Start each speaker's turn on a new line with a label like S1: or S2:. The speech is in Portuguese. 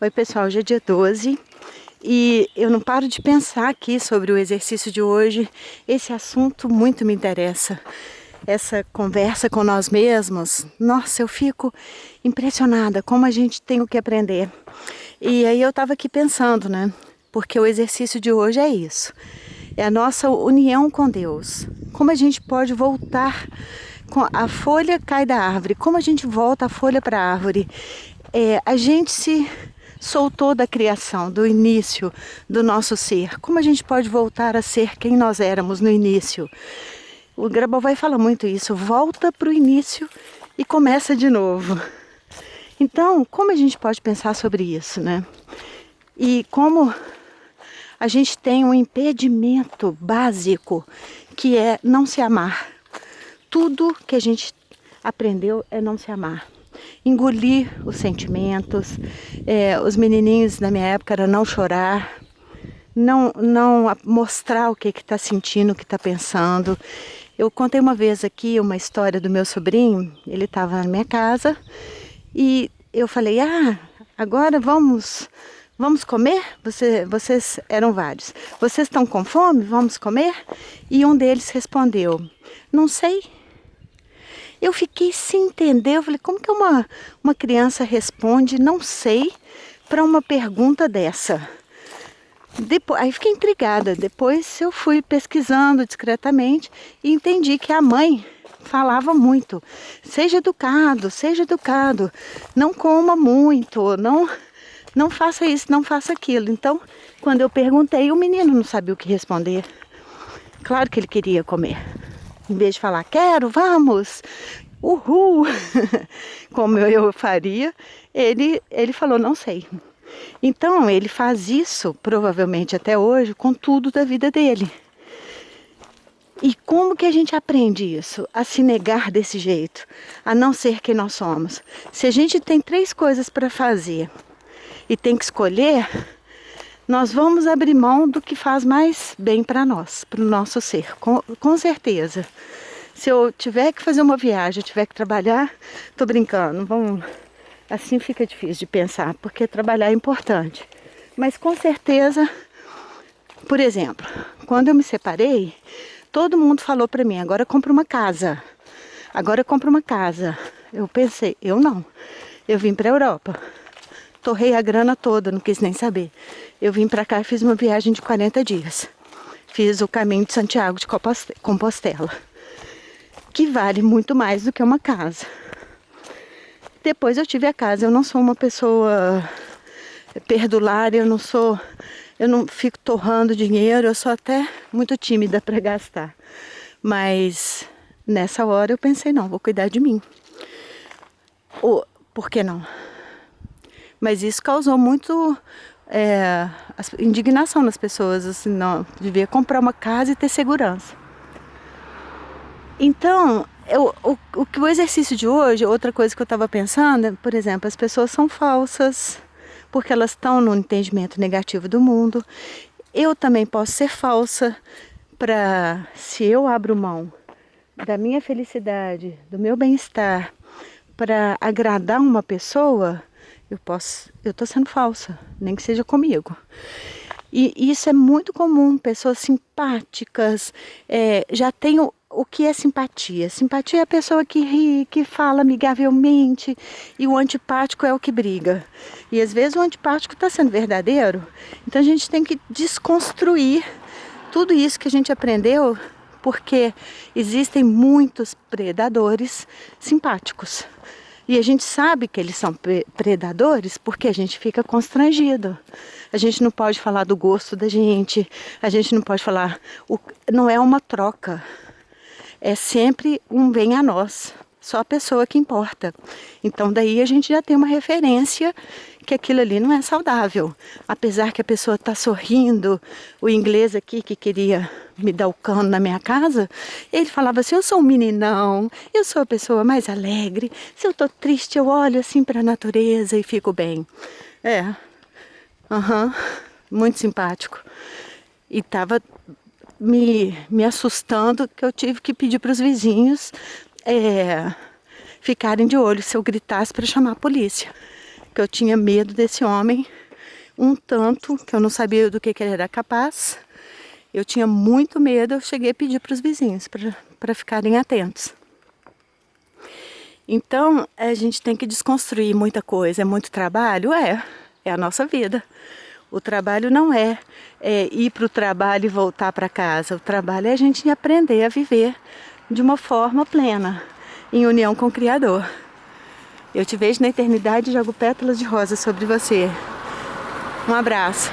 S1: Oi pessoal, hoje é dia 12 e eu não paro de pensar aqui sobre o exercício de hoje. Esse assunto muito me interessa. Essa conversa com nós mesmos, nossa, eu fico impressionada como a gente tem o que aprender. E aí eu estava aqui pensando, né? Porque o exercício de hoje é isso. É a nossa união com Deus. Como a gente pode voltar, a folha cai da árvore, como a gente volta a folha para a árvore. A gente se soltou da criação, do início do nosso ser. Como a gente pode voltar a ser quem nós éramos no início? O Grabovoi fala muito isso, volta para o início e começa de novo. Então, como a gente pode pensar sobre isso, né? E como a gente tem um impedimento básico, que é não se amar. Tudo que a gente aprendeu é não se amar. Engolir os sentimentos. Os menininhos na minha época era não chorar, não mostrar o que está sentindo, o que está pensando. Eu contei uma vez aqui uma história do meu sobrinho. Ele estava na minha casa e eu falei: agora vamos comer? Vocês eram vários. Vocês estão com fome? Vamos comer? E um deles respondeu: não sei. Eu fiquei sem entender. Eu falei: como que uma criança responde não sei para uma pergunta dessa? Aí fiquei intrigada. Depois eu fui pesquisando discretamente e entendi que a mãe falava muito: seja educado, não coma muito, não faça isso, não faça aquilo. Então, quando eu perguntei, o menino não sabia o que responder. Claro que ele queria comer. Em vez de falar: quero, vamos, uhul, como eu faria, ele falou: não sei. Então, ele faz isso, provavelmente até hoje, com tudo da vida dele. E como que a gente aprende isso? A se negar desse jeito, a não ser quem nós somos. Se a gente tem 3 coisas para fazer e tem que escolher, nós vamos abrir mão do que faz mais bem para nós, para o nosso ser, com certeza. Se eu tiver que fazer uma viagem, eu tiver que trabalhar, tô brincando, assim fica difícil de pensar, porque trabalhar é importante. Mas com certeza, por exemplo, quando eu me separei, todo mundo falou para mim: agora compra uma casa, agora compra uma casa. Eu pensei: eu não, eu vim para a Europa. Torrei a grana toda, não quis nem saber. Eu vim para cá e fiz uma viagem de 40 dias. Fiz o caminho de Santiago de Compostela, que vale muito mais do que uma casa. Depois eu tive a casa. Eu não sou uma pessoa perdulária, eu não fico torrando dinheiro, eu sou até muito tímida para gastar. Mas nessa hora eu pensei: não, vou cuidar de mim. Por que não? Mas isso causou muito indignação nas pessoas. Assim, não, devia comprar uma casa e ter segurança. Então, o exercício de hoje, outra coisa que eu estava pensando, por exemplo, as pessoas são falsas porque elas estão no entendimento negativo do mundo. Eu também posso ser falsa se eu abro mão da minha felicidade, do meu bem-estar, para agradar uma pessoa, eu estou sendo falsa, nem que seja comigo. E isso é muito comum, pessoas simpáticas. Já tem o que é simpatia? Simpatia é a pessoa que ri, que fala amigavelmente, e o antipático é o que briga. E às vezes o antipático está sendo verdadeiro. Então a gente tem que desconstruir tudo isso que a gente aprendeu, porque existem muitos predadores simpáticos. E a gente sabe que eles são predadores porque a gente fica constrangido. A gente não pode falar do gosto da gente, a gente não pode falar. Não é uma troca, é sempre um bem a nós, só a pessoa que importa. Então daí a gente já tem uma referência que aquilo ali não é saudável. Apesar que a pessoa está sorrindo, o inglês aqui que queria me dar o cano na minha casa, ele falava assim: eu sou um meninão, eu sou a pessoa mais alegre, se eu estou triste eu olho assim para a natureza e fico bem. Muito simpático. E estava me assustando que eu tive que pedir para os vizinhos ficarem de olho se eu gritasse para chamar a polícia. que eu tinha medo desse homem, um tanto que eu não sabia do que ele era capaz. Eu tinha muito medo, eu cheguei a pedir para os vizinhos para ficarem atentos. Então, a gente tem que desconstruir muita coisa. É muito trabalho? É a nossa vida. O trabalho não é ir para o trabalho e voltar para casa. O trabalho é a gente aprender a viver de uma forma plena, em união com o Criador. Eu te vejo na eternidade e jogo pétalas de rosa sobre você. Um abraço.